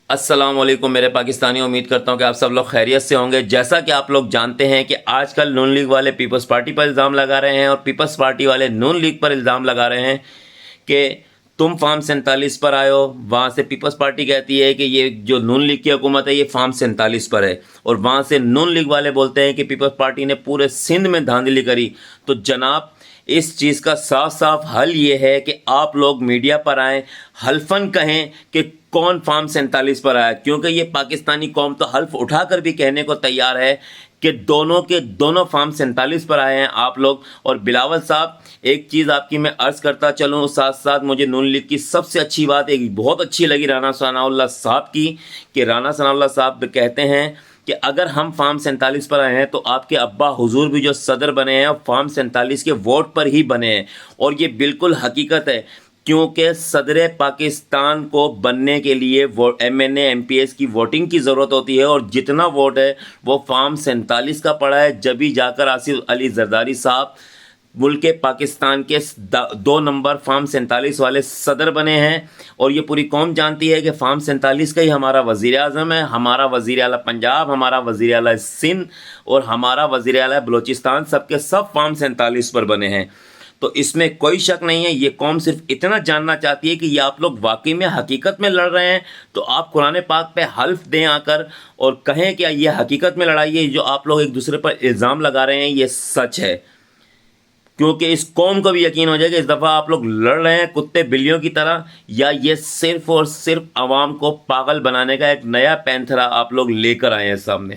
السلام علیکم میرے پاکستانی، امید کرتا ہوں کہ آپ سب لوگ خیریت سے ہوں گے۔ جیسا کہ آپ لوگ جانتے ہیں کہ آج کل نون لیگ والے پیپلز پارٹی پر الزام لگا رہے ہیں اور پیپلز پارٹی والے نون لیگ پر الزام لگا رہے ہیں کہ تم فارم 47 پر آئے ہو۔ وہاں سے پیپلز پارٹی کہتی ہے کہ یہ جو نون لیگ کی حکومت ہے یہ فارم 47 پر ہے، اور وہاں سے نون لیگ والے بولتے ہیں کہ پیپلز پارٹی نے پورے سندھ میں دھاندلی کری۔ تو جناب، اس چیز کا صاف صاف حل یہ ہے کہ آپ لوگ میڈیا پر آئیں، حلفاً کہیں کہ کون فارم 47 پر آیا، کیونکہ یہ پاکستانی قوم تو حلف اٹھا کر بھی کہنے کو تیار ہے کہ دونوں کے دونوں فارم 47 پر آئے ہیں آپ لوگ۔ اور بلاول صاحب، ایک چیز آپ کی میں عرض کرتا چلوں، ساتھ ساتھ مجھے نون لیگ کی سب سے اچھی بات ایک بہت اچھی لگی رانا ثناء اللہ صاحب کی، کہ رانا ثناء اللہ صاحب کہتے ہیں کہ اگر ہم فارم 47 پر آئے ہیں تو آپ کے ابا حضور بھی جو صدر بنے ہیں فارم 47 کے ووٹ پر ہی بنے ہیں، اور یہ بالکل حقیقت ہے، کیونکہ صدر پاکستان کو بننے کے لیے M N A M P S کی ووٹنگ کی ضرورت ہوتی ہے، اور جتنا ووٹ ہے وہ فارم 47 کا پڑا ہے، جبھی جا کر آصف علی زرداری صاحب ملک پاکستان کے 2 نمبر فارم 47 والے صدر بنے ہیں۔ اور یہ پوری قوم جانتی ہے کہ فارم 47 کا ہی ہمارا وزیر اعظم ہے، ہمارا وزیر اعلیٰ پنجاب، ہمارا وزیر اعلیٰ سندھ اور ہمارا وزیر اعلیٰ بلوچستان، سب کے سب فارم 47 پر بنے ہیں۔ تو اس میں کوئی شک نہیں ہے، یہ قوم صرف اتنا جاننا چاہتی ہے کہ یہ آپ لوگ واقعی میں حقیقت میں لڑ رہے ہیں، تو آپ قرآن پاک پہ حلف دیں آ کر اور کہیں کہ یہ حقیقت میں لڑائی ہے، جو آپ لوگ ایک دوسرے پر الزام لگا رہے ہیں یہ سچ ہے، کیونکہ اس قوم کو بھی یقین ہو جائے کہ اس دفعہ آپ لوگ لڑ رہے ہیں کتے بلیوں کی طرح، یا یہ صرف اور صرف عوام کو پاگل بنانے کا ایک نیا پینتھرا آپ لوگ لے کر آئے ہیں سامنے۔